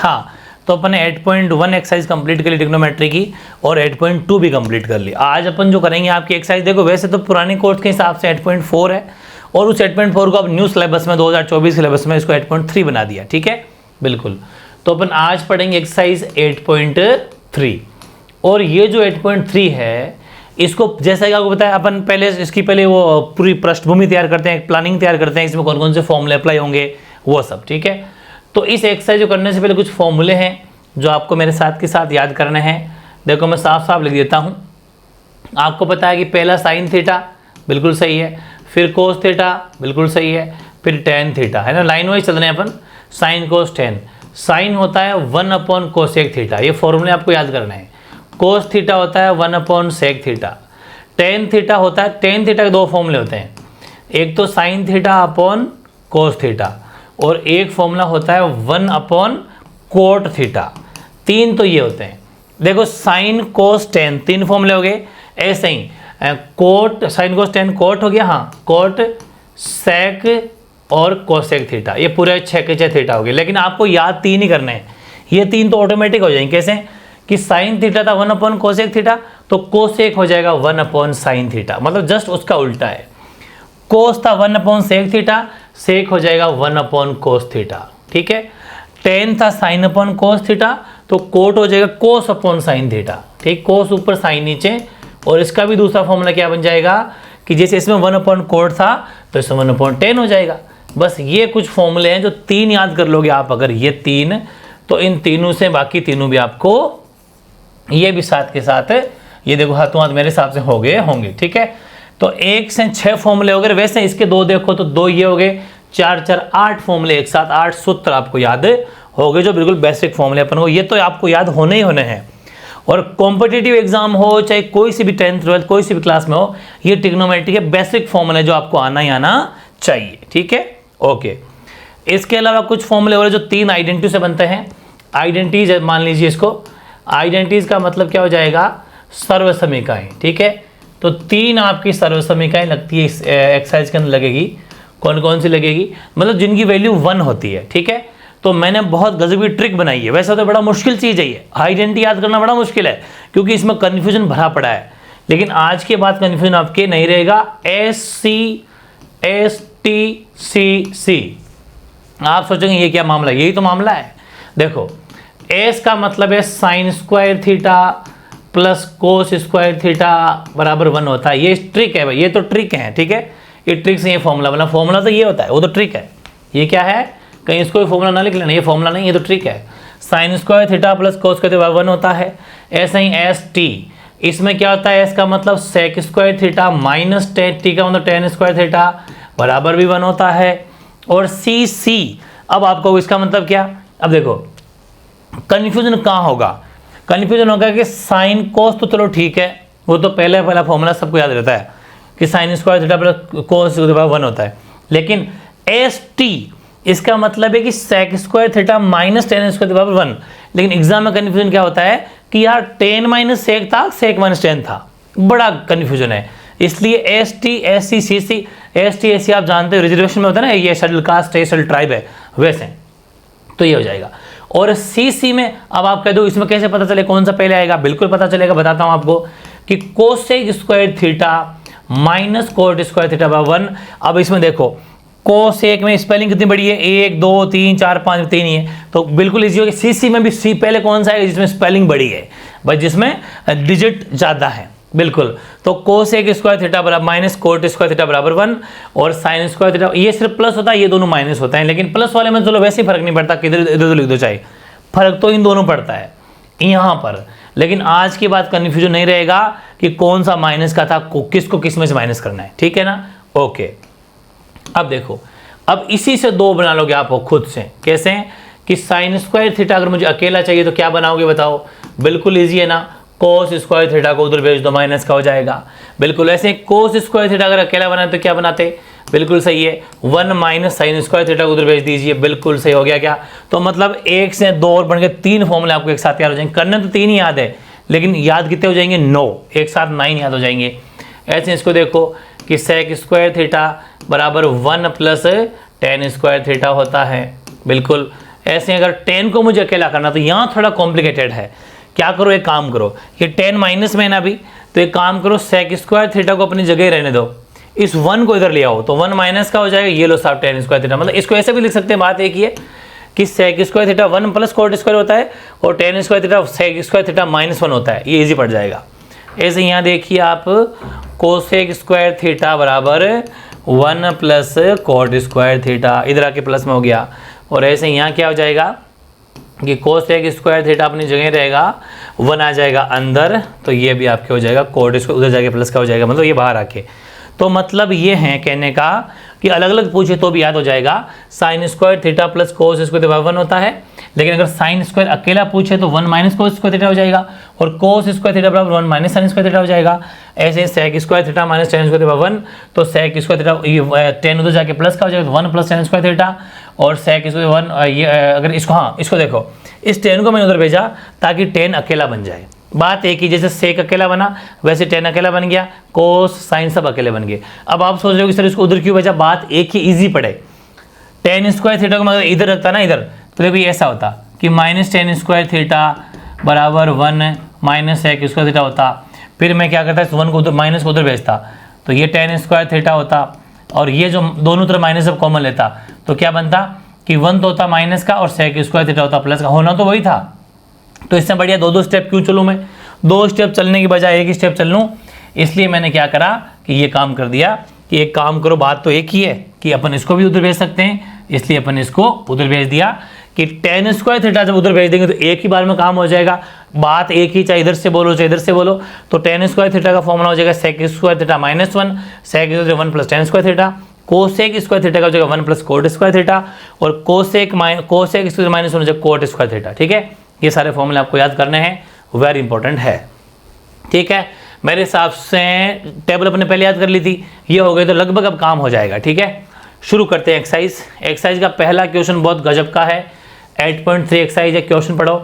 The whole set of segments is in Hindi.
हाँ, तो अपन ने 8.1 एक्सरसाइज कंप्लीट कर ली ट्रिग्नोमेट्री की और 8.2 भी कंप्लीट कर ली। आज अपन जो करेंगे आपकी एक्सरसाइज, देखो वैसे तो पुराने कोर्स के हिसाब से 8.4 है और उस 8.4 को अब न्यू सिलेबस में 2024 सिलेबस में इसको 8.3 बना दिया, ठीक है बिल्कुल। तो अपन आज पढ़ेंगे एक्सरसाइज 8.3 और ये जो 8.3 है इसको जैसा कि आपको बताया अपन पहले इसकी पहले वो पूरी पृष्ठभूमि तैयार करते हैं, प्लानिंग तैयार करते हैं, इसमें कौन कौन से फॉर्मूले अप्लाई होंगे वो सब, ठीक है। तो इस एक्सरसाइज को करने से पहले कुछ फॉर्मूले हैं जो आपको मेरे साथ के साथ याद करने हैं। देखो मैं साफ साफ लिख देता हूँ। आपको पता है कि पहला साइन थीटा बिल्कुल सही है, फिर कोस थीटा बिल्कुल सही है, फिर टेन थीटा, है ना, लाइन वाइज चल रहे हैं अपन। साइन कोस टेन, साइन होता है 1 कोसेक थीटा, ये फॉर्मूले आपको याद करना है। कोस थीटा होता है 1 सेक थीटा, टेन थीटा होता है, टेन थीटा के दो फॉर्मूले होते हैं, एक तो sine theta upon cos theta और एक फॉर्मूला होता है 1 कोट थीटा। तीन तो ये होते हैं। देखो साइन कोस टेन, तीन फॉर्मूले हो गए। ऐसे ही cot, sine cos ten cot हो गया, हाँ कोट सेक और कोसेक थीटा, ये पूरे 6 के 6 थीटा हो गए। लेकिन आपको याद तीन ही करने हैं, ये तीन तो ऑटोमेटिक हो जाएंगे। कैसे कि साइन थीटा था 1 कोसेक थीटा, तो कोसेक हो जाएगा 1 साइन थीटा, मतलब जस्ट उसका उल्टा है। कोस था 1 सेक थीटा, सेक हो जाएगा 1 कोस थीटा, ठीक है। टेन था साइन अपॉन कोस थीटा, तो कोट हो जाएगा कोस अपॉन साइन थीटा, ठीक। कोस ऊपर साइन नीचे, और इसका भी दूसरा फॉर्मूला क्या बन जाएगा कि जैसे इसमें 1 कोट था तो इसमें 1/10 हो जाएगा। बस ये कुछ फॉर्मूले हैं जो तीन याद कर लोगे आप, अगर ये तीन, तो इन तीनों से बाकी तीनों भी आपको ये भी साथ के साथ ये देखो हाथों हाथ मेरे हिसाब से हो गए होंगे, ठीक है। तो 1 से 6 फॉर्मूले हो गए। वैसे इसके दो देखो तो दो ये हो गए, 4 4 8 फॉर्मूले एक साथ, 8 सूत्र आपको याद हो गए जो बिल्कुल बेसिक फॉर्मूले अपन को, ये तो आपको याद होने ही होने हैं। और कॉम्पिटिटिव एग्जाम हो चाहे कोई सी भी 10th 12th कोई सी भी क्लास में हो, ये ट्रिग्नोमेट्री के बेसिक फॉर्मूले जो आपको आना ही आना चाहिए, ठीक है ओके। इसके अलावा कुछ फॉर्मूले हो रहे जो तीन आइडेंटिटी से बनते हैं। आइडेंटिटीज मान लीजिए इसको, आइडेंटिटीज का मतलब क्या हो जाएगा, सर्वसमीकाएं, ठीक है। तो तीन आपकी सर्वसमीकाएं लगती है इस एक्सरसाइज के अंदर लगेगी। कौन कौन सी लगेगी, मतलब जिनकी वैल्यू 1 होती है, ठीक है। तो मैंने बहुत गजबी ट्रिक बनाई है। वैसे तो बड़ा मुश्किल चीज़ है ये, आइडेंटिटी याद करना बड़ा मुश्किल है क्योंकि इसमें कन्फ्यूजन भरा पड़ा है। लेकिन आज के बाद कन्फ्यूजन आपके नहीं रहेगा। SCSTCC, आप सोचेंगे ये क्या मामला है, यही तो मामला है। देखो एस का मतलब है sign square theta plus cos square theta बराबर 1 होता है। ये ट्रिक है भाई, ये तो ट्रिक है, ठीक है। ये ट्रिक से ये फॉर्मूला बना, फॉर्मूला तो ये होता है, वो तो ट्रिक है। ये क्या है, कहीं इसको भी फॉर्मूला ना लिख लेना, ये फॉर्मूला नहीं, ये तो ट्रिक है। Sign square theta plus cos square theta 1 होता है। ऐसा ही ST, इसमें क्या होता है, एस का मतलब sec square theta minus T का मतलब टेन स्क्वायर थीटा बराबर भी 1 होता है। और CC, अब आपको इसका मतलब क्या, अब देखो कन्फ्यूजन कहाँ होगा, कन्फ्यूजन होगा कि साइन कोस तो चलो ठीक है, वो तो पहला फॉर्मूला सबको याद रहता है कि sine square theta plus cos 1 होता है। लेकिन ST, इसका मतलब है कि sec square theta minus tan square theta 1। लेकिन एग्जाम में कन्फ्यूजन क्या होता है कि यार टेन माइनस सेक था, सेक माइनस टेन था, बड़ा कन्फ्यूजन है। इसलिए ST SC CC, ST SC आप जानते हो रिजर्वेशन में होता है ना, ये शेड्यूल कास्ट है, शेड्यूल ट्राइब है, वैसे तो ये हो जाएगा। और CC में अब आप कह दो इसमें कैसे पता चले कौन सा पहले आएगा, बिल्कुल पता चलेगा, बताता हूं आपको कि cosec square theta minus cot square theta by 1। अब इसमें देखो कोसेक में स्पेलिंग कितनी बड़ी है, 1 2 3 4 5 3 ही है, तो बिल्कुल इजी हो गया। CC में भी C पहले कौन सा है जिसमें स्पेलिंग बड़ी है भाई, जिसमें डिजिट ज्यादा है, बिल्कुल। तो कोसेक स्क्वायर थीटा बराबर माइनस कोट स्क्वायर थीटा बराबर 1 और साइन स्क्वायर थीटा, ये सिर्फ प्लस होता है, ये दोनों माइनस होता है। लेकिन प्लस वाले में चलो वैसे ही फर्क नहीं पड़ता, किधर इधर लिख दो चाहे, फर्क तो इन दोनों पड़ता है यहाँ पर। लेकिन आज के बाद कन्फ्यूजन नहीं रहेगा कि कौन सा माइनस का था, किसको किस में से माइनस करना है, ठीक है ना ओके। अब देखो, अब इसी से दो बना लोगे आप खुद से। कैसे कि साइन स्क्वायर थीटा अगर मुझे अकेला चाहिए तो क्या बनाओगे बताओ, बिल्कुल इजी है ना, कोस स्क्वायर थीटा को उधर भेज दो, माइनस का हो जाएगा। बिल्कुल ऐसे कोस स्क्वायर थीटा अगर अकेला बनाते तो क्या बनाते, बिल्कुल सही है, 1 माइनस साइन स्क्वायर थीटा को उधर भेज दीजिए, बिल्कुल सही हो गया क्या। तो मतलब 1 से 2 और बन के 3 फॉर्मूले आपको एक साथ याद हो जाएंगे। करने तो 3 ही याद है, लेकिन याद कितने हो जाएंगे, 9, एक साथ 9 याद हो जाएंगे। ऐसे इसको देखो कि सेक स्क्वायर थीटा बराबर 1 प्लस टेन स्क्वायर थीटा होता है, बिल्कुल। ऐसे अगर tan को मुझे अकेला करना तो यहाँ थोड़ा कॉम्प्लिकेटेड है। क्या करो, एक काम करो, ये tan माइनस में है ना अभी, तो एक काम करो sec स्क्वायर थीटा को अपनी जगह ही रहने दो, इस 1 को इधर ले आओ तो 1 माइनस का हो जाएगा, ये लो साहब tan स्क्वायर थीटा। मतलब इसको ऐसे भी लिख सकते हैं, बात एक ही है कि sec square theta 1 plus cot square होता है और tan square theta sec square theta -1 होता है, ये इजी पड़ जाएगा। ऐसे यहाँ देखिए आप कोसेक स्क्वायर थीटा बराबर 1 प्लस cot स्क्वायर थीटा, इधर आके प्लस में हो गया। और ऐसे यहाँ क्या हो जाएगा कि कोसेक स्क्वायर थीटा अपनी जगह रहेगा, 1 आ जाएगा अंदर, तो ये भी आपके हो जाएगा cot स्क्वायर, उधर जाके प्लस का हो जाएगा, मतलब ये बाहर आके। तो मतलब ये है कहने का कि अलग अलग पूछे तो भी याद हो जाएगा, sign square theta plus cos square theta 1 होता है, लेकिन अगर साइन स्क्वायर अकेला पूछे तो 1 माइनस कोस स्क्वायर थीटा हो जाएगा, और कोस स्क्वायर थीटा बराबर 1 माइनस साइन स्क्वायर थीटा हो जाएगा। ऐसे sec square theta minus tan square theta 1, तो सेक स्क्वायर थीटा 10 उधर जाके प्लस का हो जाएगा, तो 1 प्लस टेन स्क्वायर थीटा, और सेक स्क्वायर 1, ये अगर इसको, हाँ इसको देखो, इस 10 को मैंने उधर भेजा ताकि 10 अकेला बन जाए। बात एक ही, जैसे सेक अकेला बना वैसे 10 अकेला बन गया, कोस साइन सब अकेले बन गए। अब आप सोच रहे हो कि सर इसको उधर क्यों भेजा, बात एक ही, इजी पड़े। टेन स्क्वायर थीटा को मैं इधर रखता ना इधर, तो देखो ये ऐसा होता कि माइनस टेन स्क्वायर थीटा बराबर 1 माइनस सेक स्क्वायर थीटा होता। फिर मैं क्या करता, इस 1 को उधर माइनस को उधर भेजता, तो ये टेन स्क्वायर थीटा होता, और ये जो दोनों तरफ माइनस अब कॉमन लेता, तो क्या बनता कि 1 तो होता माइनस का और सेक स्क्वायर थीटा होता प्लस का, होना तो वही था। तो इससे बढ़िया दो स्टेप क्यों चलूँ मैं, 2 स्टेप चलने की बजाय एक ही स्टेप चल लूँ। इसलिए मैंने क्या करा कि ये काम कर दिया कि एक काम करो, बात तो एक ही है कि अपन इसको भी उधर भेज सकते हैं, इसलिए अपन इसको उधर भेज दिया कि टेन स्क्वायर थीटा जब उधर भेज देंगे तो एक ही बार में काम हो जाएगा। बात एक ही, चाहे इधर से बोलो चाहे इधर से बोलो। तो टेन स्क्वायर थीटा का फॉर्मूला हो जाएगा सेक स्क्वायर थीटा -1, सेक 1 plus ten square theta, cosec square theta का हो जाएगा 1 प्लस कोट स्क्वायर थीटा, और कोसेक स्क्वायर -1 हो जाएगा कोट स्क्वायर थीटा। ठीक है, ये सारे फॉर्मूले आपको याद करने हैं, वेरी इंपॉर्टेंट है। ठीक है, मेरे हिसाब से टेबल अपने पहले याद कर ली थी, ये हो गई तो लगभग अब काम हो जाएगा। ठीक है, शुरू करते हैं एक्सरसाइज का पहला क्वेश्चन बहुत गजब का है, 8.3 एक्सरसाइज है। क्वेश्चन पढ़ो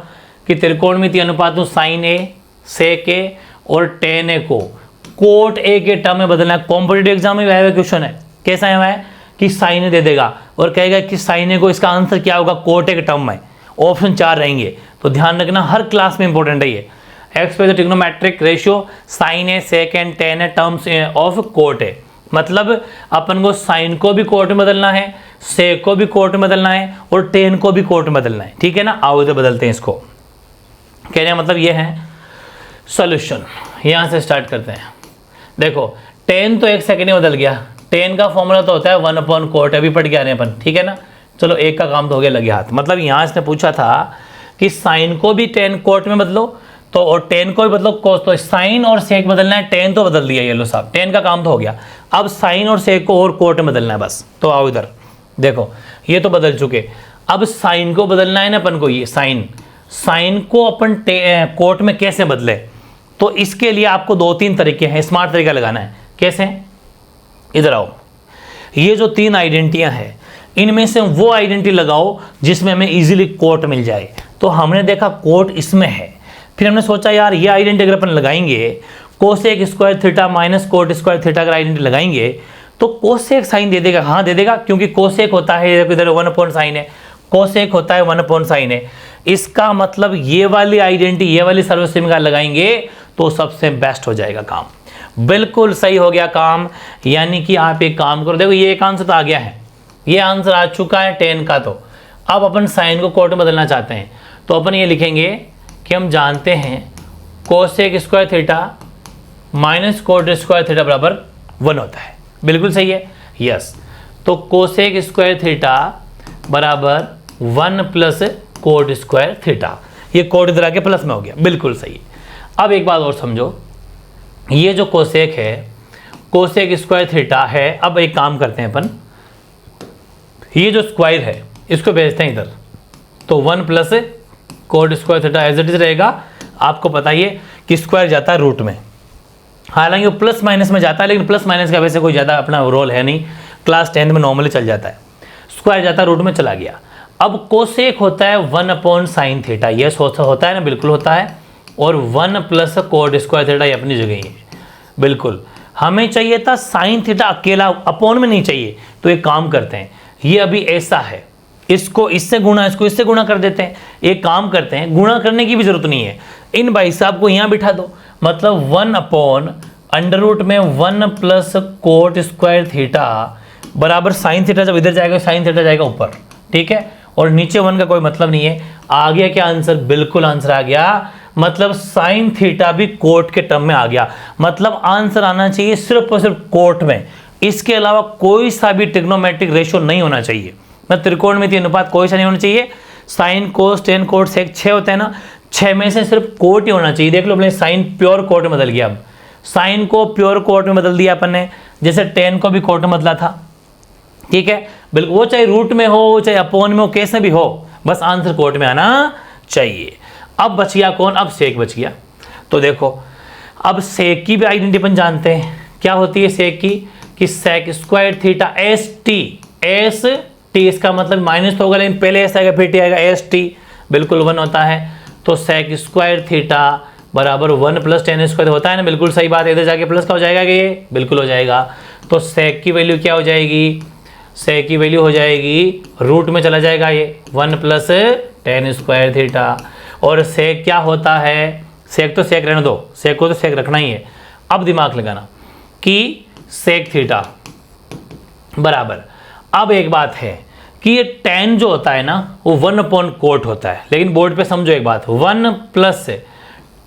कि त्रिकोणमितीय अनुपात साइन ए, सेक ए और टेन ए को कोट ए के टर्म में बदलना है। कॉम्पिटिटिव एग्जाम में आया हुआ क्वेश्चन है, कैसा है हुआ है कि साइन ए दे देगा और कहेगा कि साइन ए को इसका आंसर क्या होगा कोट ए के टर्म में, ऑप्शन 4 रहेंगे। तो ध्यान रखना, हर क्लास में इंपॉर्टेंट है ये। Express the trigonometric ratio sine A, sec and tan A terms of cot A, मतलब अपन को साइन को भी कोट में बदलना है, सेक को भी कोट में बदलना है और टेन को भी कोट में बदलना है। ठीक है ना, आओ इधर बदलते हैं इसको। कहने का मतलब ये है सॉल्यूशन, यहाँ से स्टार्ट करते हैं। देखो टेन तो एक सेकेंड में बदल गया, टेन का फॉर्मूला तो होता है 1/कोट, अभी पढ़ के आ रहे हैं अपन। ठीक है ना, चलो एक का काम तो हो गया, लगे हाथ। मतलब यहाँ इसने पूछा था कि साइन को भी टेन कोट में बदलो, तो और टेन को भी बदलो कोस, तो साइन और सेक बदलना है, टेन तो बदल दिया ये लो साहब, टेन का काम तो हो गया। अब साइन और सेक को और कोट में बदलना है बस। तो आओ इधर देखो, ये तो बदल चुके, अब साइन को बदलना है ना अपन को, ये साइन को अपन कोट में कैसे बदले, तो इसके लिए आपको 2-3 तरीके हैं, स्मार्ट तरीका लगाना है। कैसे, इधर आओ, ये जो 3 आइडेंटिटियां हैं इनमें से वो आइडेंटिटी लगाओ जिसमें हमें इजीली कोट मिल जाए। तो हमने देखा कोट इसमें है, फिर हमने सोचा यार ये आइडेंटिटी अगर अपन लगाएंगे, cosec square theta minus cot square theta अगर आइडेंटिटी लगाएंगे तो कोसेक साइन दे देगा। हाँ दे देगा, क्योंकि कोसेक होता है इधर 1 साइन है, कोसेक होता है 1 साइन है। इसका मतलब ये वाली आइडेंटिटी, ये वाली सर्वसमीकरण लगाएंगे तो सबसे बेस्ट हो जाएगा काम। बिल्कुल सही हो गया काम। यानी कि आप एक काम करो, देखो ये एक आंसर तो आ गया है, ये आंसर आ चुका है 10 का। तो अब अपन साइन को कोट में बदलना चाहते हैं, तो अपन ये लिखेंगे कि हम जानते हैं cosec square theta minus cot square theta बराबर 1 होता है। बिल्कुल सही है, यस। तो कोसेक स्क्वायर थीटा बराबर 1 प्लस कोट स्क्वायर थीटा, ये कोट इधर आके प्लस में हो गया, बिल्कुल सही। अब एक बात और समझो, ये जो कोसेक है, कोसेक स्क्वायर थीटा है। अब एक काम करते हैं अपन, ये जो स्क्वायर है इसको भेजते हैं इधर, तो 1 plus cot square theta as it is रहेगा। आपको पता ही है कि स्क्वायर जाता है रूट में, हालांकि वो प्लस माइनस में जाता है, लेकिन प्लस माइनस का वैसे कोई ज़्यादा अपना रोल है नहीं, क्लास 10 में नॉर्मली चल जाता है। स्क्वायर जाता है रूट में, चला गया। अब कोसेक होता है 1 साइन थीटा, यस होता है ना, बिल्कुल होता है। और 1 प्लस कोट स्क्वायर थीटा ये अपनी जगह ही है, बिल्कुल। हमें चाहिए था साइन थीटा अकेला, अपॉन में नहीं चाहिए। तो एक काम करते हैं, ये अभी ऐसा है, इसको इससे गुणा, इसको इससे गुणा कर देते हैं। एक काम करते हैं, गुणा करने की भी जरूरत नहीं है, इन भाई साहब को यहाँ बिठा दो, मतलब 1 अपॉन अंडर रूट में 1 प्लस कोट स्क्वायर थीटा बराबर साइन थीटा, जब इधर जाएगा साइन थीटा जाएगा ऊपर, ठीक है, और नीचे 1 का कोई मतलब नहीं है। आ गया क्या आंसर? बिल्कुल आंसर आ गया, मतलब साइन थीटा भी कोट के टर्म में आ गया। मतलब आंसर आना चाहिए सिर्फ और सिर्फ कोट में, इसके अलावा कोई सा भी ट्रिग्नोमेट्रिक रेशियो नहीं होना चाहिए। मतलब त्रिकोणमितीय अनुपात कोई सा नहीं होना चाहिए। Sine cos ten cot sec 6 होता है ना, 6 में से सिर्फ कोट ही होना चाहिए। देख लो अपने साइन प्योर कोट में बदल गया, अब साइन को प्योर कोट में बदल दिया अपन ने, जैसे टेन को भी कोट में बदला था, ठीक है, बिल्कुल, वो चाहे रूट में हो चाहे अपोन में हो, कैसे भी हो, बस आंसर कोट में आना चाहिए। अब बच गया कौन? अब सेक बच गया। तो देखो अब सेक की भी आइडेंटिटी अपन जानते हैं, क्या होती है सेक की, कि sec square theta S T, इसका मतलब माइनस तो होगा लेकिन पहले एस आएगा फिर टी आएगा, एस टी बिल्कुल 1 होता है। तो सेक स्क्वायर थीटा बराबर 1 प्लस टेन स्क्वायर होता है ना, बिल्कुल सही बात है। इधर जाके प्लस का हो जाएगा कि ये बिल्कुल हो जाएगा। तो सेक की वैल्यू क्या हो जाएगी? सेक की वैल्यू हो जाएगी, रूट में चला जाएगा ये 1 प्लस टेन स्क्वायर थीटा। और सेक क्या होता है? सेक तो सेक रहने दो, सेक को तो सेक रखना ही है। अब दिमाग लगाना कि सेक थीटा बराबर, अब एक बात है कि ये टेन जो होता है ना वो 1 अपॉन कोट होता है, लेकिन बोर्ड पे समझो एक बात, 1 प्लस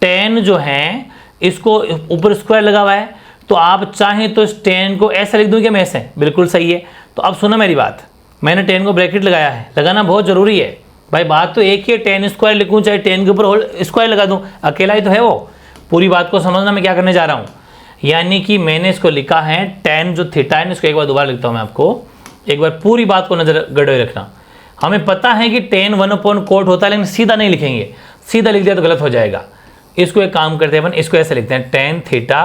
टेन जो है इसको ऊपर स्क्वायर लगा हुआ है, तो आप चाहें तो इस टेन को ऐसा लिख दूं क्या मैं ऐसे? बिल्कुल सही है। तो अब सुनो मेरी बात, मैंने टेन को ब्रैकेट लगाया है, लगाना बहुत जरूरी है भाई, बात तो एक ही है, टेन स्क्वायर लिखूं चाहे टेन के ऊपर होल स्क्वायर लगा दूं, अकेला ही तो है वो। पूरी बात को समझना मैं क्या करने जा रहा हूं, यानी कि मैंने इसको लिखा है टेन जो थीटा है, इसको एक बार दोबारा लिखता हूं मैं आपको, एक बार पूरी बात को नजर गड़े रखना। हमें पता है कि टेन 1 अपॉन कोट होता है, लेकिन सीधा नहीं लिखेंगे, सीधा लिख दिया तो गलत हो जाएगा। इसको एक काम करते हैं अपन, इसको ऐसे लिखते हैं टेन थीटा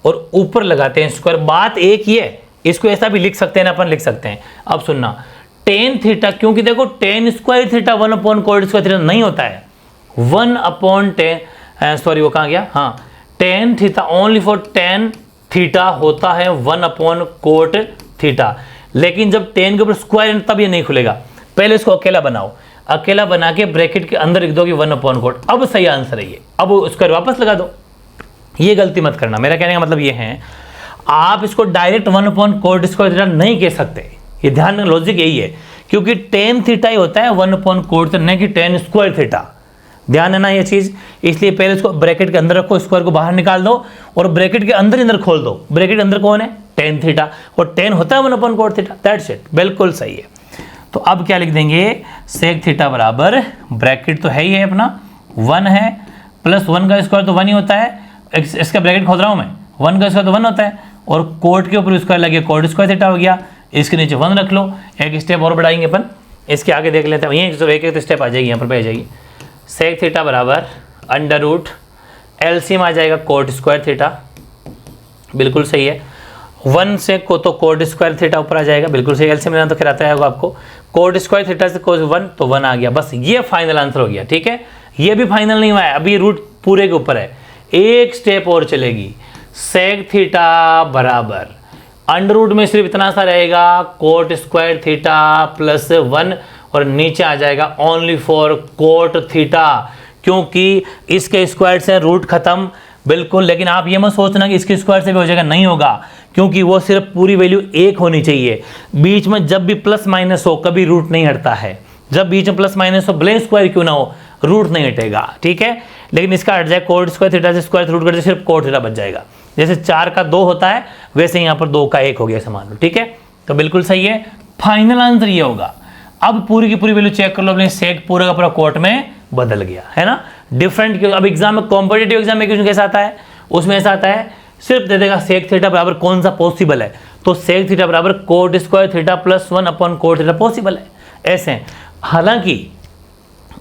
और ऊपर लगाते हैं स्क्वायर, बात एक ही है। इसको ऐसा भी लिख सकते हैं ना, अपन लिख सकते हैं। अब सुनना, टेन थीटा, क्योंकि देखो ten square theta 1 upon coat square theta नहीं होता है, 1 अपॉन टेन, सॉरी वो कहाँ गया, हाँ, tan theta only for tan theta होता है 1 अपॉन कोट थीटा। लेकिन जब टेन के ऊपर स्क्वायर तब ये नहीं खुलेगा, पहले इसको अकेला बनाओ, अकेला बना के ब्रैकेट के अंदर लिख दो कि 1 अपॉन कोट, अब सही आंसर है ये। अब स्क्वायर वापस लगा दो, ये गलती मत करना। मेरा कहने का मतलब ये है, आप इसको direct 1 upon coat square theta नहीं कह सकते, ये ध्यान में लॉजिक यही है, क्योंकि टेन थीटा ही होता है 1 अपॉन कोट थीटा, नहीं कि टेन स्क्वायर थीटा। ध्यान है ना ये चीज, इसलिए पहले इसको ब्रैकेट के अंदर रखो, स्क्वायर को बाहर निकाल दो और ब्रैकेट के अंदर खोल दो। ब्रैकेट के अंदर कौन है? टेन थीटा, और टेन होता है 1 upon cot theta, that's it, बिल्कुल सही है। तो अब क्या लिख देंगे, सेक थीटा बराबर, ब्रैकेट तो है ही है अपना, 1 है प्लस 1 का स्क्वायर तो 1 ही होता है, इसका ब्रैकेट खोल रहा हूँ मैं, 1 का स्क्वायर तो 1 होता है, और कोट के ऊपर स्क्वायर लगे, कोट स्क्वायर थीटा हो गया, इसके नीचे 1 रख लो। एक स्टेप और बढ़ाएंगे अपन, इसके आगे देख लेते हैं, यहीं एक एक स्टेप आ जाएगी, यहाँ पर आ जाएगी। सेक थीटा बराबर अंडर रूट एलसीएम आ जाएगा कोट स्क्वायर थीटा, बिल्कुल सही है। 1 से को तो कोट स्क्वायर थीटा ऊपर आ जाएगा, बिल्कुल सही, एलसीएम लेना तो फिर आता है आपको, कोट स्क्वायर थीटा से कोस 1 तो 1 आ गया, बस ये फाइनल आंसर हो गया, ठीक है। ये भी फाइनल नहीं हुआ है, अभी रूट पूरे के ऊपर है, एक स्टेप और चलेगी। सेक थीटा बराबर अंडर रूट में सिर्फ इतना सा रहेगा, कोट स्क्वायर थीटा प्लस 1, और नीचे आ जाएगा ओनली फॉर कोट थीटा, क्योंकि इसके स्क्वायर से रूट खत्म, बिल्कुल। लेकिन आप ये मत सोचना कि इसके स्क्वायर से भी हो जाएगा, नहीं होगा, क्योंकि वो सिर्फ पूरी वैल्यू 1 होनी चाहिए। बीच में जब भी प्लस माइनस हो कभी रूट नहीं हटता है, जब बीच में प्लस माइनस हो भले स्क्वायर क्यों ना हो रूट नहीं हटेगा, ठीक है। लेकिन इसका हट जाए कोट स्क्वायर थीटा से स्क्वायर रूट करते सिर्फ कोट थीटा बच जाएगा, जैसे 4 का 2 होता है वैसे यहाँ पर 2 का 1 हो गया, समान लो, ठीक है। तो बिल्कुल सही है, फाइनल आंसर ये होगा। अब पूरी की पूरी वैल्यू चेक कर लो, अपने सेक पूरा का पूरा कोट में बदल गया है ना, डिफरेंट। अब एग्जाम में, कॉम्पिटेटिव एग्जाम में क्वेश्चन कैसा आता है, उसमें ऐसा आता है, सिर्फ दे देगा सेक थीटा बराबर कौन सा पॉसिबल है, तो सेक थीटा बराबर coat square theta plus 1 upon cot theta possible है, ऐसे। हालांकि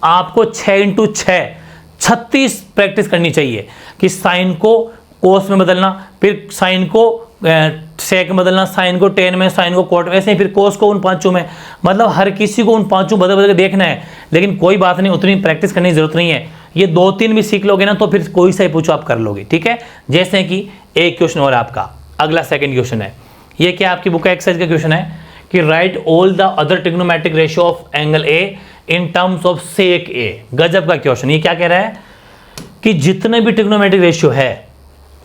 आपको 6 × 6 36 प्रैक्टिस करनी चाहिए कि साइन को कोस में बदलना, फिर साइन को सेक में बदलना, साइन को टेन में, साइन को कोट में, ऐसे ही फिर कोस को उन 5 में, मतलब हर किसी को उन 5 बदल बदल के देखना है। लेकिन कोई बात नहीं, उतनी प्रैक्टिस करने की जरूरत नहीं है, ये 2-3 भी सीख लोगे ना तो फिर कोई सा ही पूछो आप कर लोगे, ठीक है। जैसे कि एक क्वेश्चन और आपका, अगला सेकंड क्वेश्चन है, ये क्या आपकी बुक का एक्सरसाइज का क्वेश्चन है कि write all the other trigonometric ratio of angle A in terms of sec A. गजब का क्वेश्चन। ये क्या कह रहा है कि जितने भी ट्रिग्नोमेट्रिक रेशियो है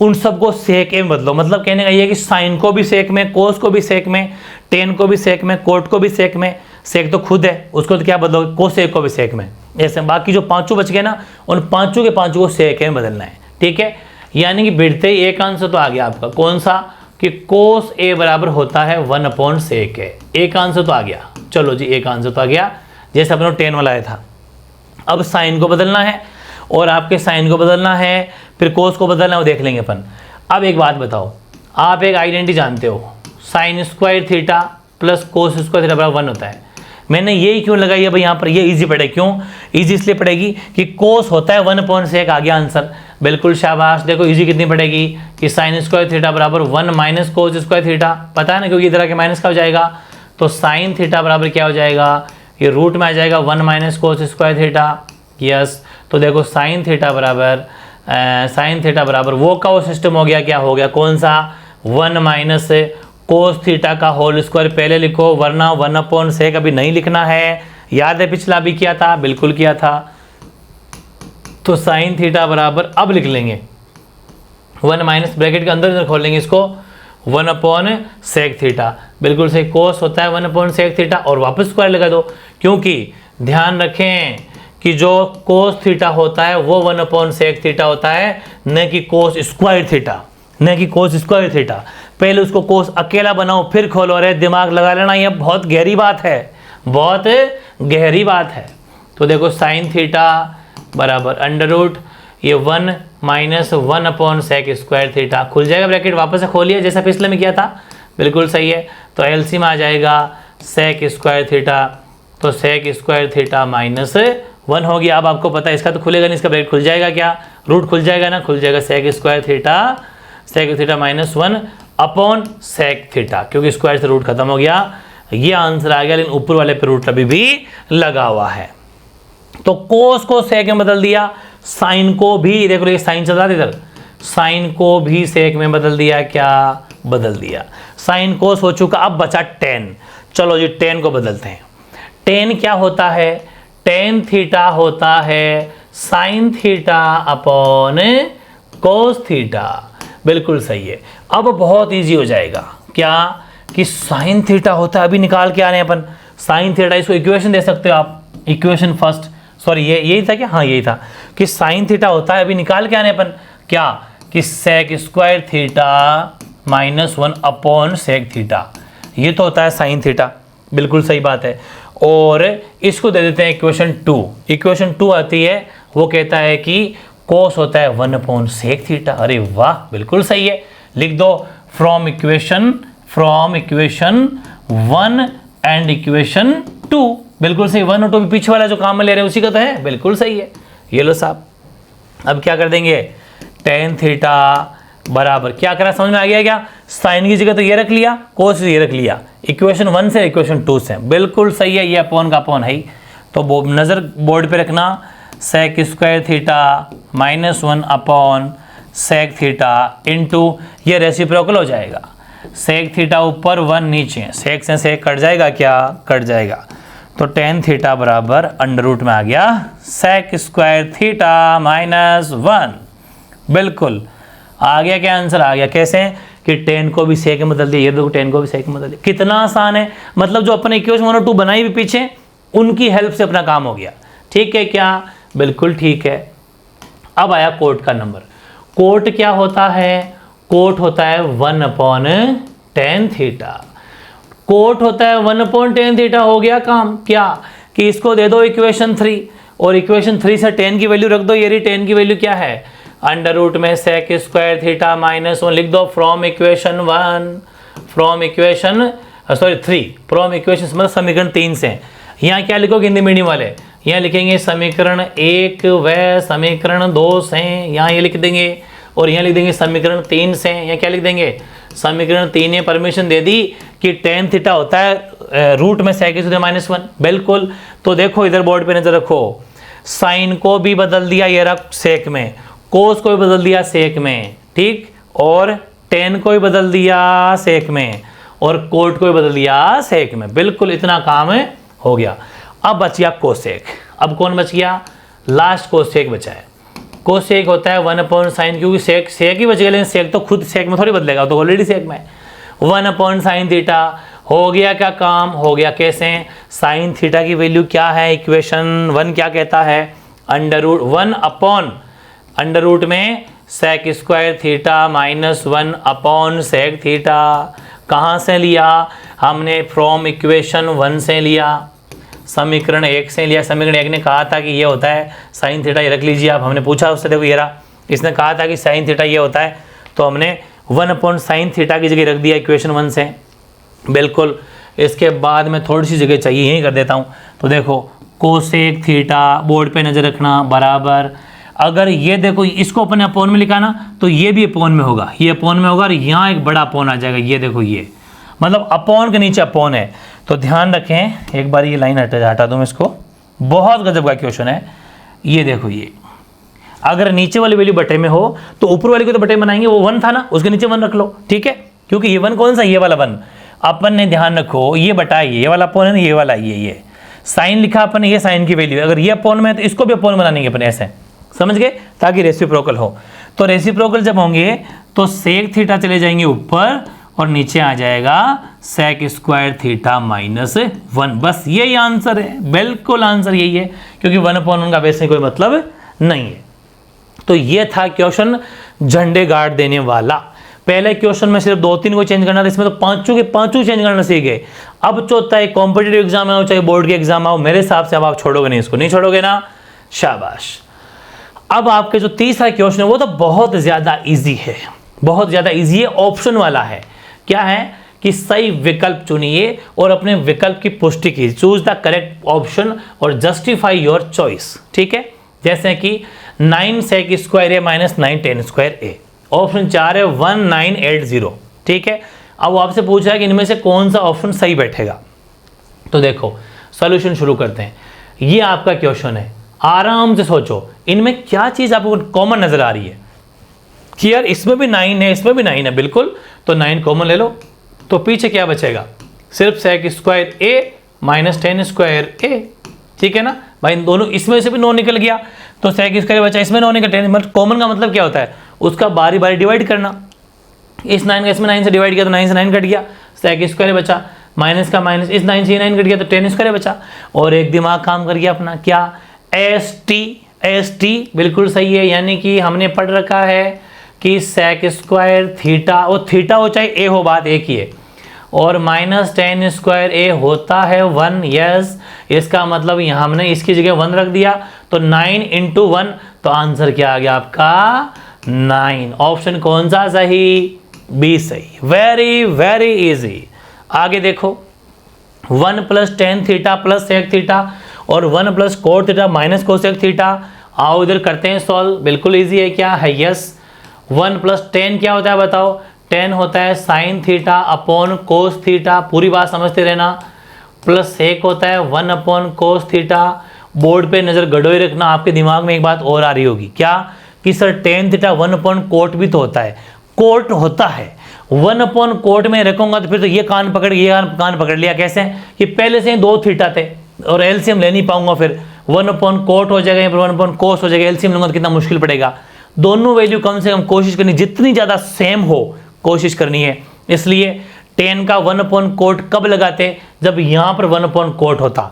उन सबको सेक ए में बदलो। मतलब कहने का ये है कि साइन को भी सेक में, कोस को भी सेक में, टेन को भी सेक में, कोट को भी सेक में। सेक तो खुद है, उसको तो क्या बदलोगे, कोसेक को भी सेक में। ऐसे बाकी जो पांचों बच गए ना, उन पांचों के पांचों को सेक ए में बदलना है। ठीक है, यानी कि बिड़ते ही एक आंसर तो आ गया आपका, कौन सा, कि कोस ए बराबर होता है 1/sec ए। एक आंसर तो आ गया। चलो जी, एक आंसर तो आ गया, जैसे अपने 10 वाला आया था। अब साइन को बदलना है और आपके साइन को बदलना है, फिर कोस को बदलना है, वो देख लेंगे अपन। अब एक बात बताओ, आप एक आइडेंटिटी जानते हो, sign square theta plus cos square theta बराबर 1 होता है। मैंने यही क्यों लगाई है भाई यहाँ पर, ये इजी पड़े। क्यों इजी? इसलिए पड़ेगी कि कोस होता है 1/sec। आ गया आंसर, बिल्कुल शाबाश। देखो इजी कितनी पड़ेगी कि साइन स्क्वायर थीटा बराबर 1 माइनस कोस स्क्वायर थीटा। पता है ना, क्योंकि इधर के माइनस का हो जाएगा, तो साइन थीटा बराबर क्या हो जाएगा, ये रूट में आ जाएगा 1 minus cos square theta. Yes, तो देखो साइन थीटा बराबर वो का वो सिस्टम हो गया, क्या हो गया, कौन सा, 1 माइनस कोस थीटा का होल स्क्वायर पहले लिखो, वरना 1/sec अभी नहीं लिखना है। याद है पिछला भी किया था, बिल्कुल किया था। तो साइन थीटा बराबर अब लिख लेंगे 1 माइनस, ब्रैकेट के अंदर खोल लेंगे इसको, 1/sec थीटा। बिल्कुल सही, कोस होता है 1/sec थीटा और वापस स्क्वायर लगा दो, क्योंकि ध्यान रखें कि जो कोस थीटा होता है वो 1/sec थीटा होता है, न कि कोस स्क्वायर थीटा, न कि कोस स्क्वायर थीटा। पहले उसको कोस अकेला बनाओ फिर खोलो। अरे दिमाग लगा लेना, ये बहुत गहरी बात है, बहुत गहरी बात है। तो देखो साइन थीटा बराबर अंडर रूट ये 1 माइनस 1/sec स्क्वायर थीटा, खुल जाएगा ब्रैकेट, वापस से खोलिए जैसा पिछले में किया था, बिल्कुल सही है। तो एलसी में आ जाएगा sec स्क्वायर थीटा, तो sec स्क्वायर थीटा माइनस 1 हो गया। अब आपको पता है इसका तो खुलेगा नहीं, इसका ब्रैकेट खुल जाएगा, क्या रूट खुल जाएगा ना, खुल जाएगा sec square theta minus 1/sec theta, क्योंकि स्क्वायर से रूट खत्म हो गया। ये आंसर आ गया, लेकिन ऊपर वाले पे रूट अभी भी लगा हुआ है। तो कोस को सेक में बदल दिया, साइन को भी, देखो ये साइन चल रहा था इधर, साइन को भी सेक में बदल दिया, क्या बदल दिया, साइन कोस हो चुका। अब बचा टेन। चलो जी टेन को बदलते हैं। टेन क्या होता है, टेन थीटा होता है sine theta upon cos theta. बिल्कुल सही है। अब बहुत इजी हो जाएगा, क्या कि साइन थीटा होता है, अभी निकाल के आ रहे हैं अपन साइन थीटा। इसको इक्वेशन दे सकते हो आप, इक्वेशन फर्स्ट, सॉरी ये यही था क्या, हाँ यही था कि साइन थीटा होता है, अभी निकाल के आ रहे हैं अपन, क्या कि sec square theta minus 1/sec theta. ये तो होता है साइन थीटा, बिल्कुल सही बात है। और इसको दे देते हैं इक्वेशन 2। इक्वेशन 2 आती है, वो कहता है कि कोस होता है 1/sec थीटा। अरे वाह, बिल्कुल सही है। लिख दो फ्रॉम इक्वेशन 1 एंड इक्वेशन 2। बिल्कुल सही, 1 और 2 पीछे वाला जो काम में ले रहे हैं उसी का तो है, बिल्कुल सही है। ये लो साहब, अब क्या कर देंगे, टेन थीटा बराबर क्या करा, समझ में आ गया क्या, साइन की जगह तो ये रख लिया, कोस ये रख लिया, इक्वेशन 1 से इक्वेशन 2 से, बिल्कुल सही है। ये अपॉन का अपॉन है ही, तो नज़र बोर्ड पे रखना, sec square theta minus 1/sec theta into ये रेसिप्रोकल हो जाएगा, सेक थीटा ऊपर 1 नीचे, सेक से सेक कट जाएगा, क्या कट जाएगा, तो टेन थीटा बराबर अंडर रूट में आ गया सेक स्क्वायर थीटा माइनस 1। बिल्कुल आ गया, क्या आंसर आ गया। कैसे कि टेन को भी सेक में बदल दिया, ये देखो टेन को भी सेक में बदल दिया, कितना आसान है। मतलब जो अपने इक्वेशन 1 और 2 बनाई भी पीछे, उनकी हेल्प से अपना काम हो गया। ठीक है क्या, बिल्कुल ठीक है। अब आया कोट का नंबर। कोट क्या होता है, कोट होता है 1/tan थीटा। कोट होता है 1/tan थीटा, हो गया काम, क्या कि इसको दे दो इक्वेशन 3 और इक्वेशन 3 से tan की वैल्यू रख दो। ये tan की वैल्यू क्या है, अंडर रूट में सेक स्क्वायर थीटा माइनस 1 लिख दो फ्रॉम इक्वेशन 3, फ्रॉम इक्वेशन मतलब समीकरण 3 से। यहाँ क्या लिखोगे हिंदी मीडियम वाले, यहाँ लिखेंगे समीकरण 1 व समीकरण 2 से, यहाँ ये लिख देंगे, और यहाँ लिख देंगे समीकरण 3 से। यहाँ क्या लिख देंगे, समीकरण 3 ने परमिशन दे दी कि tan थीटा होता है रूट में सेक स्क्वायर माइनस 1। बिल्कुल, तो देखो इधर बोर्ड पे नजर रखो, साइन को भी बदल दिया, ये रख सेक में, कोस को भी बदल दिया सेक में, ठीक, और tan को भी बदल दिया सेक में, और कोट को बदल दिया सेक में। बिल्कुल इतना काम हो गया। अब बच गया कोसेक। अब कौन बच गया? लास्ट कोसेक बचा है। कोसेक होता है 1/sin, क्योंकि सेक ही बच गया, लेकिन सेक तो खुद सेक में थोड़ी बदलेगा, तो ऑलरेडी सेक में 1/sin थीटा। हो गया क्या काम? हो गया कैसे? साइन थीटा की वैल्यू क्या है? इक्वेशन 1 क्या कहता है? √1/अंडर रूट में सेक स्क्वायर थीटा माइनस 1/सेक थीटा। कहाँ से लिया हमने? फ्रॉम इक्वेशन 1 से लिया, समीकरण 1 से लिया। समीकरण 1 ने कहा था कि ये होता है साइन थीटा, ये रख लीजिए आप। हमने पूछा उससे, देखो ये रहा, इसने कहा था कि साइन थीटा ये होता है, तो हमने 1/sin थीटा की जगह रख दिया इक्वेशन 1 से। बिल्कुल। इसके बाद में थोड़ी सी जगह चाहिए, यही कर देता हूँ। तो देखो कोसेक थीटा, बोर्ड पे नज़र रखना, बराबर, अगर ये देखो इसको अपने अपोन में लिखा ना, तो ये भी अपोन में होगा, ये अपोन में होगा, और यहाँ एक बड़ा अपोन आ जाएगा। ये देखो, ये मतलब अपोन के नीचे अपोन है। तो ध्यान रखें, एक बार ये लाइन हटा दूँ इसको, बहुत गजब का क्वेश्चन है। ये देखो, ये अगर नीचे वाली वैल्यू बटे में हो तो ऊपर वाली को तो बटे बनाएंगे, वो 1 था ना, उसके नीचे 1 रख लो, ठीक है, क्योंकि ये 1 कौन सा? ये वाला 1। अपन ने ध्यान रखो, ये बटा ये वाला अपोन है ना, ये वाला, ये साइन लिखा अपन ने, ये साइन की वैल्यू, अगर ये अपोन में है तो इसको भी अपोन बनाएंगे अपन, ऐसे, समझ गए, ताकि रेसिप्रोकल हो। तो रेसिप्रोकल जब होंगे तो सेक थीटा चले जाएंगे ऊपर, और नीचे आ जाएगा सेक स्क्वायर थीटा माइनस 1। बस यही आंसर है, बिल्कुल आंसर यही है, क्योंकि 1/1 का वैसे कोई मतलब नहीं है। तो ये था क्वेश्चन झंडे गाड़ देने वाला। पहले क्वेश्चन में सिर्फ 2-3 को चेंज करना था, इसमें तो पांचों के पांचों चेंज करना सीख गए। अब चौथा है, कॉम्पिटिटिव एग्जाम आओ चाहे बोर्ड के एग्जाम आओ, मेरे हिसाब से अब आप छोड़ोगे नहीं इसको, नहीं छोड़ोगे ना, शाबाश। अब आपके जो तीसरा क्वेश्चन है वो तो बहुत ज्यादा इजी है, बहुत ज्यादा इजी है, ऑप्शन वाला है। क्या है कि सही विकल्प चुनिए और अपने विकल्प की पुष्टि कीजिए, चूज द करेक्ट ऑप्शन और जस्टिफाई योर चॉइस, ठीक है। जैसे कि 9 सेक स्क्वायर ए माइनस 9 टेन स्क्वायर ए, ऑप्शन 4 है 1980, ठीक है। अब वो आपसे पूछा है कि इनमें से कौन सा ऑप्शन सही बैठेगा। तो देखो सॉल्यूशन शुरू करते हैं। ये आपका क्वेश्चन है, आराम से सोचो इनमें क्या चीज आपको कॉमन नजर आ रही है कि यार इसमें भी 9 है, इसमें भी 9 है, बिल्कुल, तो 9 कॉमन ले लो। तो पीछे क्या बचेगा? सिर्फ सेक स्क्वायर ए माइनस 10 स्क्वायर ए, ठीक है ना भाई। इन दोनों, इसमें से भी 9 निकल गया, तो सेक स्क्वायर बचा, इसमें 9 निकल, 10 कॉमन का मतलब क्या होता है? उसका बारी बारी डिवाइड करना। इस 9 का इसमें 9 से डिवाइड किया तो 9 से 9 कट गया, सेक स्क्वायर बचा, माइनस का माइनस, इस 9 से 9 कट गया तो 10 स्क्वायर बचा। और एक दिमाग काम कर गया अपना, क्या? एस टी बिल्कुल सही है, यानी कि हमने पढ़ रखा है कि सेक स्क्वायर थीटा, वो थीटा हो चाहे ए हो, बात एक ही है, और माइनस 10 स्क्वायर ए होता है 1, यस। इसका मतलब यहाँ हमने इसकी जगह 1 रख दिया, तो 9 इंटू 1, तो आंसर क्या आ गया आपका? 9। ऑप्शन कौन सा सही? बी सही। Very very easy. आगे देखो, 1 + tan theta plus sec theta और 1 + cot theta minus cosec theta. आओ इधर करते हैं सॉल्व, बिल्कुल इजी है, क्या है? यस। 1 + tan क्या होता है बताओ? tan होता है sine theta upon cos theta, पूरी बात समझते रहना, प्लस सेक होता है 1/cos थीटा। बोर्ड पे नजर गड़ोए रखना, आपके दिमाग में एक बात और आ रही होगी, क्या? कि सर tan थीटा 1/cot भी तो होता है, कोट होता है, 1/cot में रखूंगा तो फिर तो ये कान पकड़, ये कान पकड़ लिया। कैसे? कि पहले से 2 थीटा थे और एलसीएम ले नहीं पाऊंगा, फिर 1/cot हो जाएगा, 1/cos हो जाएगा, एलसीएम लूंगा तो कितना मुश्किल पड़ेगा। दोनों वैल्यू कम से कम कोशिश करनी, जितनी ज़्यादा सेम हो कोशिश करनी है। इसलिए tan का 1/cot कब लगाते? जब यहाँ पर 1/cot होता,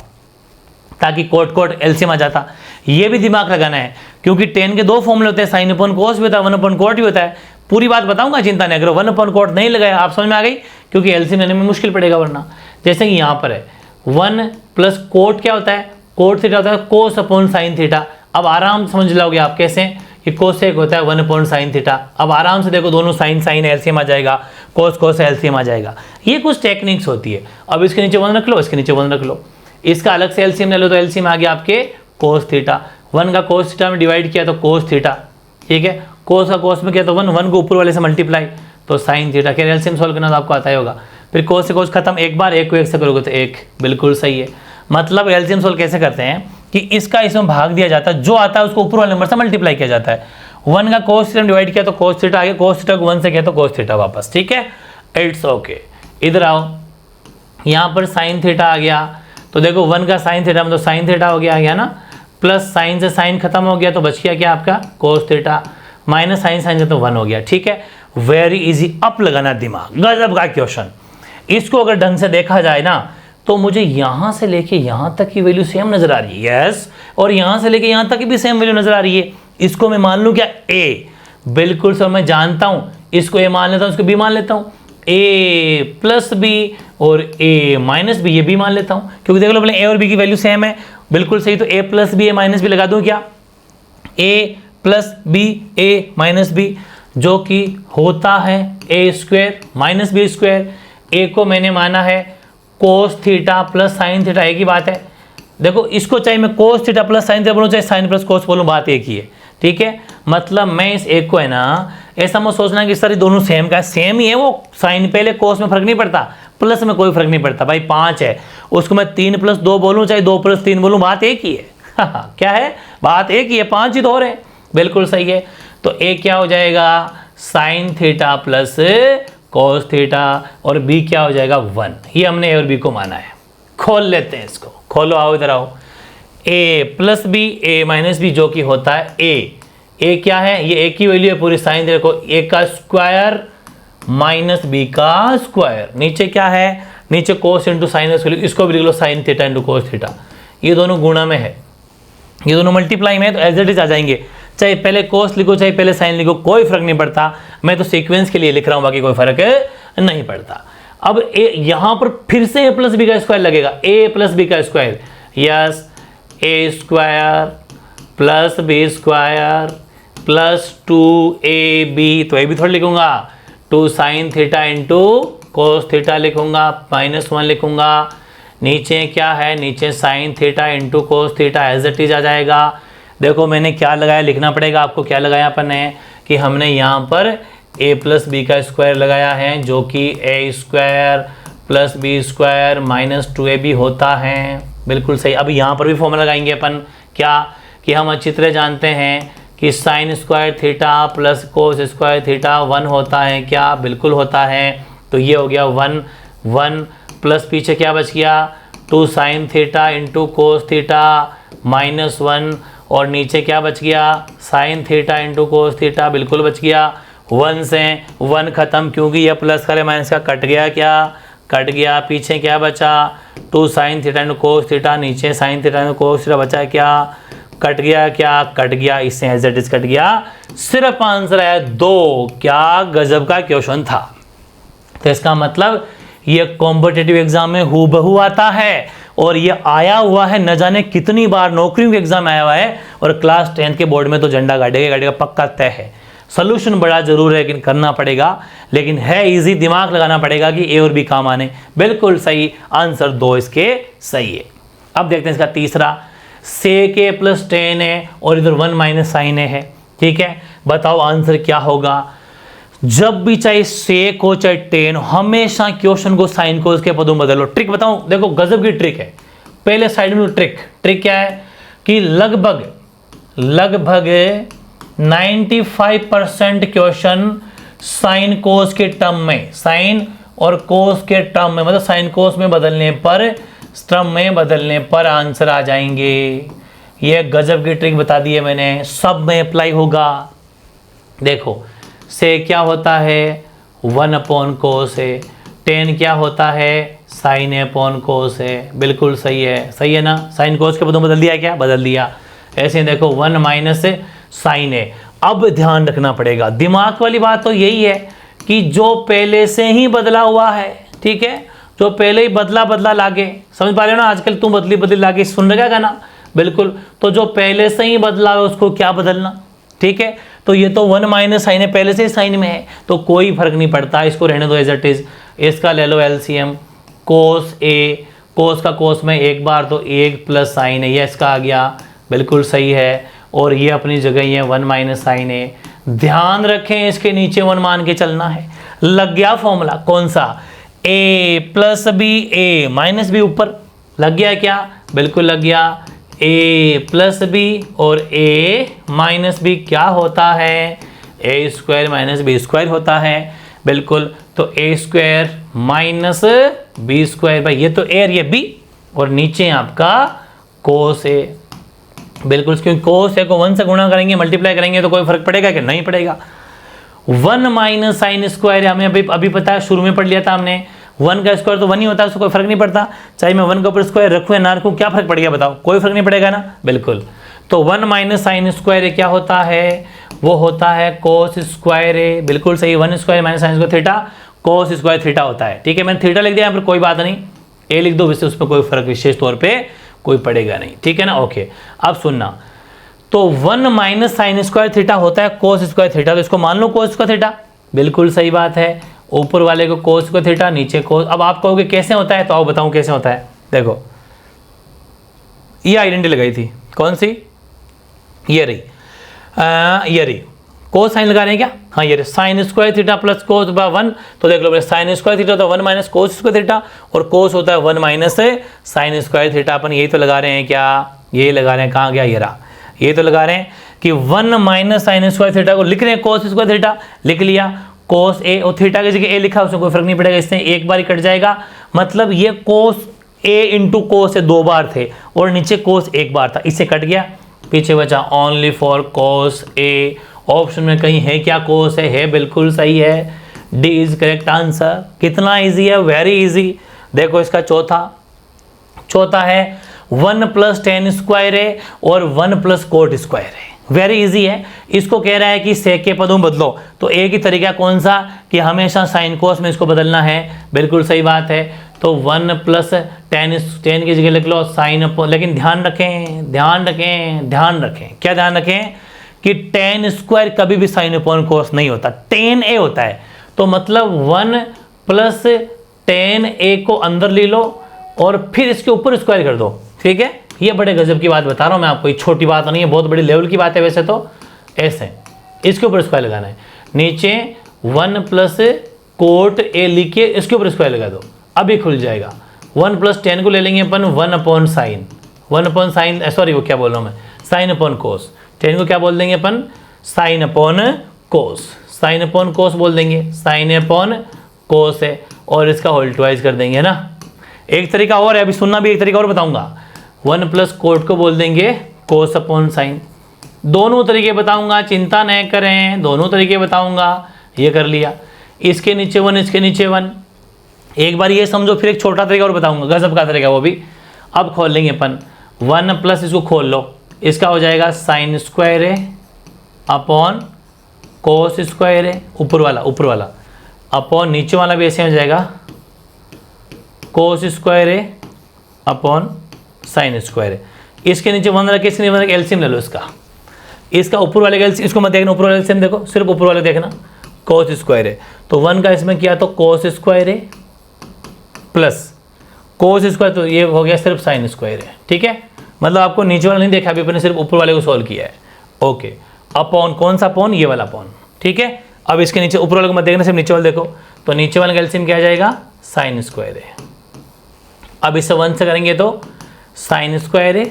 ताकि कोट एलसीएम आ जाता। ये भी दिमाग लगाना है, क्योंकि tan के 2 फॉर्मूले होते हैं, साइन अपॉन कोस भी होता है, 1/cot भी होता है। पूरी बात बताऊंगा, चिंता नहीं करो। 1/cot नहीं लगाया, आप समझ में आ गई, क्योंकि एलसीएम लेने में मुश्किल पड़ेगा वरना। जैसे कि यहाँ पर है 1 + cot क्या होता है? cot थीटा होता है कोस अपॉन साइन थीटा। अब आराम से समझ लोगे आप कैसे, कि कोसेक होता है 1/sin थीटा। अब आराम से देखो, दोनों साइन एलसीएम आ जाएगा, कोस एलसीएम आ जाएगा। ये कुछ टेक्निक्स होती है। अब इसके नीचे 1 रख लो, इसके नीचे 1 रख लो, इसका अलग से एलसीएम ले लो, तो एलसीएम आ गया आपके कोस थीटा। 1 का कोस थीटा में डिवाइड किया तो कोस थीटा, ठीक है। कोस का कोस में किया तो 1 को ऊपर वाले से मल्टीप्लाई, तो साइन थीटा। क्या एलसीएम सोल्व करना तो आपको आता ही होगा। फिर कोस से कोस खत्म, एक बार 1 को 1 से करोगे तो 1, बिल्कुल सही है। मतलब एलसीएम सोल्व कैसे करते हैं कि इसका इसमें भाग दिया जाता है, जो आता है उसको ऊपर वाले नंबर से मल्टीप्लाई किया जाता है। 1 का कोस थीटा डिवाइड किया तो कोस थीटा आ गया, कोस थीटा को 1 से किया तो कोस थीटा वापस, ठीक है। It's okay. इधर आओ, यहाँ पर साइन थीटा आ गया, तो देखो 1 का साइन थीटा मतलब साइन थीटा हो गया, ना, प्लस साइन से साइन खत्म हो गया तो बच गया क्या आपका cos theta, minus sine sine से तो 1 हो गया। ठीक है, वेरी इजी, अप लगाना दिमाग, गजब का क्वेश्चन। इसको अगर ढंग से देखा जाए ना तो मुझे यहां से लेके यहां तक की वैल्यू सेम नजर आ रही है, यस, और यहां से लेके यहां तक की भी सेम वैल्यू नजर आ रही है। इसको मैं मान लूं क्या ए, बिल्कुल सर मैं जानता हूं, इसको ए मान लेता हूं, इसको बी मान लेता हूं, ए प्लस बी और ए माइनस बी, ये बी मान लेता हूं, क्योंकि देख लो पहले ए और बी की वैल्यू सेम है, बिल्कुल सही। तो ए प्लस बी ए माइनस बी लगा दूं क्या, ए प्लस बी ए माइनस बी, जो कि होता है A square minus B square. ए को मैंने माना है cos theta plus sine theta, एक ही बात है। देखो इसको चाहे मैं cos theta plus sine theta बोलूँ, चाहे साइन प्लस कोस बोलूँ, बात एक ही है। ठीक है, मतलब मैं इस एक को है ना, ऐसा मत सोचना कि सर दोनों सेम का, सेम ही है, वो साइन पहले कोस में फर्क नहीं पड़ता, प्लस में कोई फर्क नहीं पड़ता। भाई 5 है, उसको मैं 3 प्लस 2 बोलूँ, चाहे 2 प्लस 3 बोलूँ, बात एक ही है। क्या है, बात एक ही है, 5 ही तो हो रहे हैं, बिल्कुल सही है। तो ए क्या हो जाएगा, sine theta plus cos theta, और बी क्या हो जाएगा 1। ये हमने ए और बी को माना है। खोल लेते हैं इसको, खोलो, आओ इधर आओ। ए प्लस बी ए माइनस बी, जो कि होता है ए क्या है, ये ए की वैल्यू है पूरी साइन थीटा को, ए का स्क्वायर माइनस बी का स्क्वायर, नीचे क्या है, नीचे कोस इंटू साइन, इसको भी लिख लो sine theta into cos theta. ये दोनों गुणा में है, ये दोनों मल्टीप्लाई में है, तो एज इट इज आ जाएंगे, चाहे पहले कोस लिखो चाहे पहले साइन लिखो, कोई फर्क नहीं पड़ता। मैं तो सीक्वेंस के लिए लिख रहा हूं, बाकी कोई फर्क नहीं पड़ता। अब यहां पर फिर से ए प्लस बी का स्क्वायर लगेगा, ए प्लस बी का square, yes, A square plus B square plus 2ab, तो ए भी थोड़ा लिखूंगा, 2 sine theta into cos theta लिखूंगा, -1 लिखूंगा, नीचे क्या है, नीचे sine theta into cos theta, as it is आ जाएगा। देखो मैंने क्या लगाया, लिखना पड़ेगा आपको, क्या लगाया अपन ने, कि हमने यहाँ पर a प्लस बी का स्क्वायर लगाया है, जो कि a square plus B square minus 2ab होता है, बिल्कुल सही। अब यहाँ पर भी फॉर्मूला लगाएंगे अपन, क्या, कि हम अच्छी तरह जानते हैं कि sine square theta plus cos square theta 1 होता है, क्या, बिल्कुल होता है। तो ये हो गया 1 प्लस पीछे क्या बच गया, 2 sine theta into cos theta -1, और नीचे क्या बच गया, sign theta into cos theta, बिल्कुल बच गया। 1 से 1 खत्म, क्योंकि यह प्लस का माइनस का कट गया, क्या कट गया, पीछे क्या बचा, 2 sine theta into cos theta, नीचे sine theta into cos theta बचा, क्या कट गया, क्या कट गया, इससे एज इट इज कट गया, सिर्फ आंसर आया 2। क्या गजब का क्वेश्चन था। तो इसका मतलब ये कॉम्पिटिटिव एग्जाम में हूबहू आता है, और ये आया हुआ है न जाने कितनी बार, नौकरियों के एग्जाम में आया हुआ है, और क्लास 10th के बोर्ड में तो झंडा गाड़ेगा पक्का तय है। सोल्यूशन बड़ा जरूर है, लेकिन करना पड़ेगा, लेकिन है इजी, दिमाग लगाना पड़ेगा कि ए और बी काम आने। बिल्कुल सही आंसर 2 इसके सही है। अब देखते हैं इसका तीसरा, सेक ए प्लस टेन है और इधर 1 माइनस साइन ए है। ठीक है, बताओ आंसर क्या होगा। जब भी चाहे सेक हो चाहे टेन, हमेशा क्वेश्चन को साइन को उसके पदों में बदलो। ट्रिक बताऊं, देखो गजब की ट्रिक है। पहले साइड में ट्रिक क्या है कि लगभग 95% क्वेश्चन साइन कोस के टर्म में, साइन और कोस के टर्म में, मतलब साइन कोस में बदलने पर, टर्म में बदलने पर आंसर आ जाएंगे। ये गजब की ट्रिक बता दी है मैंने, सब में अप्लाई होगा। देखो से क्या होता है 1/cos है, टेन क्या होता है साइन A/cos है, बिल्कुल सही है ना। साइन कोस के पदों बदल दिया, क्या बदल दिया। ऐसे देखो 1 माइनस साइन A। अब ध्यान रखना पड़ेगा, दिमाग वाली बात तो यही है कि जो पहले से ही बदला हुआ है, ठीक है, जो पहले ही बदला लागे, समझ पा रहे हो ना, आजकल तुम बदली लागे सुन रहा ना, बिल्कुल। तो जो पहले से ही बदला है उसको क्या बदलना, ठीक है। तो ये तो 1 माइनस साइन है, पहले से ही साइन में है, तो कोई फर्क नहीं पड़ता, इसको रहने दो एज इट इज। इसका ले लो एलसीएम, कोस ए, कोस का कोस में एक बार तो 1 प्लस साइन है, ये इसका आ गया, बिल्कुल सही है। और ये अपनी जगह ही है 1 माइनस साइन है। ध्यान रखें इसके नीचे 1 मान के चलना है। लग गया फॉर्मूला, कौन सा, ए प्लस बी ए माइनस बी, ऊपर लग गया क्या, बिल्कुल लग गया। ए प्लस बी और ए माइनस बी क्या होता है, A square minus B square होता है, बिल्कुल। तो A square minus B square by, ये तो ए और ये बी, और नीचे आपका कोस ए। बिल्कुल, क्योंकि कोस ए को 1 से गुणा करेंगे, मल्टीप्लाई करेंगे तो कोई फर्क पड़ेगा कि नहीं पड़ेगा। 1 माइनस साइन स्क्वायर हमें अभी पता है, शुरू में पढ़ लिया था हमने, 1 का स्क्वायर तो 1 ही होता है, उसको कोई फर्क नहीं पड़ता, चाहे मैं 1 के ऊपर स्क्वायर रखूँ या ना रखूँ, क्या फर्क पड़ेगा बताओ, कोई फर्क नहीं पड़ेगा ना। बिल्कुल, तो 1 माइनस साइन स्क्वायर क्या होता है, वो होता है कोस स्क्वायर ए। बिल्कुल सही, 1 square minus sign square theta, cos square theta होता है। ठीक है, मैंने थीटा लिख दिया यहाँ पर, कोई बात नहीं, ए लिख दो, वैसे उसमें कोई फर्क विशेष तौर पर कोई पड़ेगा नहीं। ठीक है ना, ओके। अब सुनना, तो 1 माइनस साइन स्क्वायर थीटा होता है कोस स्क्वायर थीटा, तो इसको मान लो कोस स्क्वायर थीटा। बिल्कुल सही बात है, ऊपर वाले को कोस स्क्वायर थीटा, नीचे कोस। अब आप कहोगे कैसे होता है, तो आओ बताऊं कैसे होता है। देखो, ये आइडेंटिटी लगाई थी, कौन सी, ये रही कोस साइन लगा रहे हैं क्या, हाँ ये sine square theta plus cos by 1, तो देख लो साइन स्क्वायर थीटा होता है 1 माइनस कोस स्क्वायर थीटा, और कोस होता है 1 माइनस साइन स्क्वायर थीटा। अपन यही तो लगा रहे हैं क्या, ये लगा रहे हैं, कहाँ गया ये रहा, ये तो लगा रहे हैं कि 1 माइनस साइन स्क्वायर थीटा को लिख रहे हैं कोस स्क्वायर थीटा, लिख लिया, कोस ए, और थीटा की जगह ए लिखा, उसमें कोई फर्क नहीं पड़ेगा, इससे एक बार ही कट जाएगा, मतलब ये कोस ए इंटू कोस ए 2 बार थे और नीचे कोस 1 बार था, इससे कट गया, पीछे बचा only for cos A. Option में कहीं है क्या कोस है बिल्कुल सही है, डी इज करेक्ट आंसर। कितना इजी है, वेरी इजी। देखो इसका चौथा है 1 प्लस टेन स्क्वायर है और 1 प्लस कोट स्क्वायर है, वेरी इजी है। इसको कह रहा है कि सेक के पदों बदलो, तो एक ही तरीका कौन सा कि हमेशा साइन कोस में इसको बदलना है, बिल्कुल सही बात है। तो 1 प्लस टेन की जगह लिख लो साइन अपॉन, लेकिन ध्यान रखें, क्या ध्यान रखें कि टेन स्क्वायर कभी भी साइन अपॉन कोस नहीं होता, टेन ए होता है। तो मतलब 1 प्लस टेन ए को अंदर ले लो और फिर इसके ऊपर स्क्वायर कर दो। ठीक है, ये बड़े गजब की बात बता रहा हूँ मैं आपको, ये छोटी बात नहीं है, बहुत बड़ी लेवल की बात है वैसे तो। ऐसे इसके ऊपर स्क्वायर लगाना है, नीचे 1 प्लस कोट ए लिख के इसके ऊपर स्क्वायर लगा दो, अभी खुल जाएगा। 1 प्लस 10 को ले लेंगे अपन 1 अपॉन साइन, सॉरी वो क्या बोल रहा हूँ मैं, साइन अपॉन कोस। 10 को क्या बोल देंगे अपन, साइन अपॉन कोस बोल देंगे, साइन अपॉन कोस है, और इसका होल ट्वाइस कर देंगे ना। एक तरीका और है, अभी सुनना, भी एक तरीका और बताऊंगा। 1 प्लस कोट को बोल देंगे कोस अपॉन साइन, दोनों तरीके बताऊंगा, चिंता न करें, दोनों तरीके बताऊंगा। ये कर लिया, इसके नीचे 1, इसके नीचे 1। एक बार ये समझो, फिर एक छोटा तरीका और बताऊंगा, गजब का तरीका वो भी। अब खोल लेंगे अपन 1 प्लस, इसको खोल लो, इसका हो जाएगा साइन स्क्वायर है अपॉन कोस स्क्वायर है, ऊपर वाला अपॉन नीचे वाला भी ऐसे हो जाएगा कोस स्क्वायर है अपॉन साइन स्क्वायर है। इसके नीचे 1 रखे, इसके नीचे एलसीएम ले लो इसका ऊपर वाले का एलसीएम, इसको मत देखना, ऊपर वाले एलसीएम देखो, सिर्फ ऊपर वाले देखना, कोस स्क्वायर है। तो 1 का इसमें किया तो कोस स्क्वायर है प्लस कोस स्क्वायर, तो ये हो गया सिर्फ साइन स्क्वायर है। ठीक है, मतलब आपको नीचे वाला नहीं देखा, अभी अपने सिर्फ ऊपर वाले को सॉल्व किया है। ओके, अपॉन कौन सा अपॉन, ये वाला अपॉन। ठीक है, अब इसके नीचे ऊपर वाले को मत देखना, सिर्फ नीचे वाले देखो, तो नीचे वाले का एलसीएम क्या आ जाएगा, साइन स्क्वायर है। अब इससे 1 से करेंगे तो साइन स्क्वायर है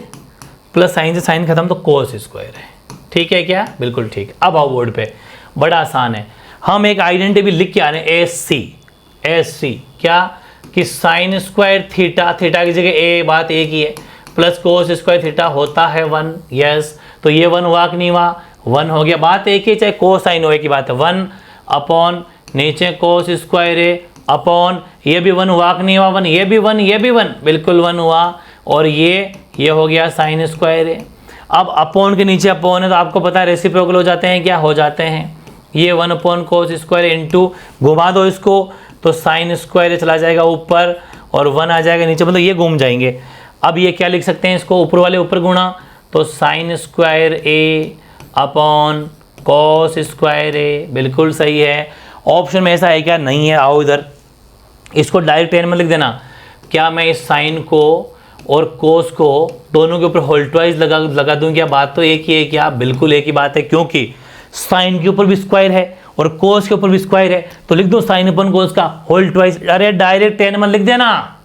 प्लस साइन से साइन खत्म तो कोस स्क्वायर है। ठीक है क्या, बिल्कुल ठीक। अब आओ बोर्ड पे, बड़ा आसान है, हम एक आइडेंटिटी लिख के आ रहे हैं, एस सी क्या कि साइन स्क्वायर थीटा की जगह ए, बात एक ही है, प्लस कोस स्क्वायर थीटा होता है 1। यस, तो ये 1 हुआ कि नहीं हुआ, 1 हो गया, बात एक ही, चाहे कोस साइन हो, एक ही बात है। 1 अपॉन नीचे कोस स्क्वायर है अपॉन, ये भी 1 हुआ कि नहीं हुआ, 1, ये भी 1, बिल्कुल 1 हुआ, और ये हो गया साइन स्क्वायर है। अब अपॉन के नीचे अपॉन है, तो आपको पता है रेसिप्रोकल हो जाते हैं, क्या हो जाते हैं, ये 1 अपॉन कोस स्क्वायर इंटू, घुमा दो इसको तो साइन स्क्वायर चला जाएगा ऊपर और 1 आ जाएगा नीचे, मतलब ये घूम जाएंगे। अब ये क्या लिख सकते हैं, इसको ऊपर वाले ऊपर गुणा, तो साइन स्क्वायर ए अपॉन कॉस स्क्वायर ए, बिल्कुल सही है। ऑप्शन में ऐसा है क्या, नहीं है। आओ इधर, इसको डायरेक्ट 10 में लिख देना। क्या मैं इस साइन को और कोस को दोनों के ऊपर होल्टवाइज लगा दूं क्या, बात तो एक ही है क्या, बिल्कुल एक ही बात है, क्योंकि साइन के ऊपर भी स्क्वायर है और कोस के ऊपर भी स्क्वायर है, तो लिख दो साइन अपन कोस का होल्टवाइज। अरे डायरेक्ट 10 में लिख देना,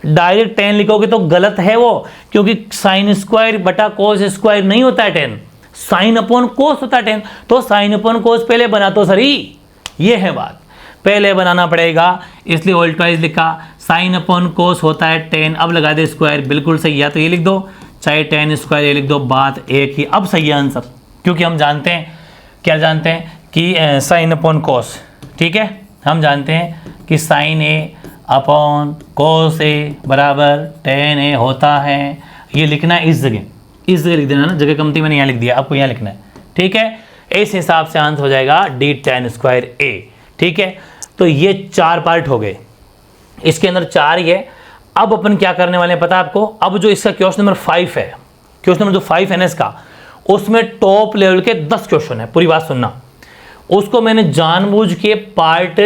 डायरेक्ट 10 लिखोगे तो गलत है वो, क्योंकि साइन स्क्वायर बटा कोस स्क्वायर नहीं होता है 10, साइन अपॉन कोस होता है 10, तो साइन अपॉन कोस पहले बना तो सही, ये है बात। पहले बनाना पड़ेगा, इसलिए होल ट्वाइस लिखा। साइन अपॉन कोस होता है 10, अब लगा दे स्क्वायर, बिल्कुल सही है, तो ये लिख दो, चाहे 10 स्क्वायर ये लिख दो, बात एक ही। अब सही है आंसर, क्योंकि हम जानते हैं, क्या जानते हैं कि साइन अपॉन कोस, ठीक है, हम जानते हैं कि साइन ए अपॉन कोस ए बराबर 10a होता है। ये लिखना है इस जगह लिख देना ना, जगह कम थी मैंने यहाँ लिख दिया, आपको यहाँ लिखना है, ठीक है। इस हिसाब से आंसर हो जाएगा d tan स्क्वायर a, ठीक है। तो ये 4 पार्ट हो गए, इसके अंदर 4 ही है। अब अपन क्या करने वाले हैं पता है आपको, अब जो इसका क्वेश्चन नंबर 5 है, क्वेश्चन नंबर जो 5 है ना इसका, उसमें टॉप लेवल के 10 क्वेश्चन है, पूरी बात सुनना। उसको मैंने जानबूझ के पार्ट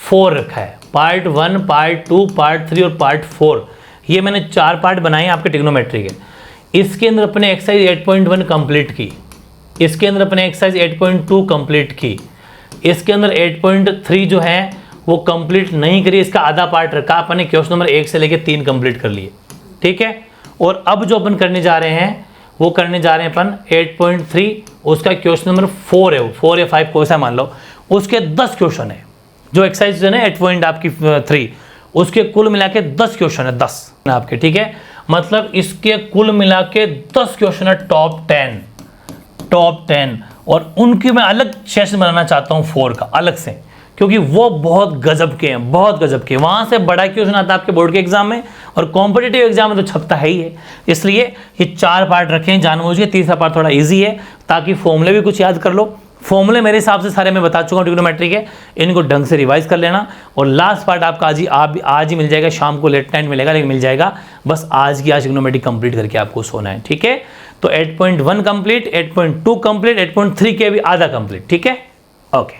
4 रखा है, पार्ट 1, पार्ट 2, पार्ट 3 और पार्ट 4, ये मैंने 4 पार्ट बनाए हैं आपके ट्रिग्नोमेट्री के। इसके अंदर अपने एक्सरसाइज 8.1 कंप्लीट की, इसके अंदर अपने एक्सरसाइज 8.2 कंप्लीट की, इसके अंदर 8.3 जो है वो कंप्लीट नहीं करी, इसका आधा पार्ट रखा, अपने क्वेश्चन नंबर 1 से लेके 3 कंप्लीट कर लिए, ठीक है। और अब जो अपन करने जा रहे हैं वो करने जा रहे हैं अपन 8.3, उसका क्वेश्चन नंबर 4 है, वो 4 या 5 कोई सा मान लो, उसके 10 क्वेश्चन है। जो एक्सरसाइज है ना 8 आपकी 3, उसके कुल मिला के 10 क्वेश्चन है, 10 आपके, ठीक है। मतलब इसके कुल मिला के 10 क्वेश्चन है टॉप 10, और उनकी मैं अलग सेशन बनाना चाहता हूँ 4 का अलग से, क्योंकि वो बहुत गजब के हैं, बहुत गजब के। वहाँ से बड़ा क्वेश्चन आता है आपके बोर्ड के एग्जाम में, और कॉम्पिटिटिव एग्जाम में तो छपता है ही है। इसलिए ये 4 पार्ट रखें जानबूझ के, तीसरा पार्ट थोड़ा ईजी है, ताकि फॉर्मूले भी कुछ याद कर लो। फॉर्मूले मेरे हिसाब से सारे मैं बता चुका हूँ ट्रिग्नोमेट्री के, इनको ढंग से रिवाइज कर लेना। और लास्ट पार्ट आपका आज ही मिल जाएगा, शाम को लेट नाइट मिलेगा, लेकिन मिल जाएगा। बस आज ट्रिग्नोमेट्री कंप्लीट करके आपको सोना है, ठीक है। तो 8.1 कंप्लीट, 8.2 कंप्लीट, 8.3 के भी आधा कंप्लीट, ठीक है, ओके।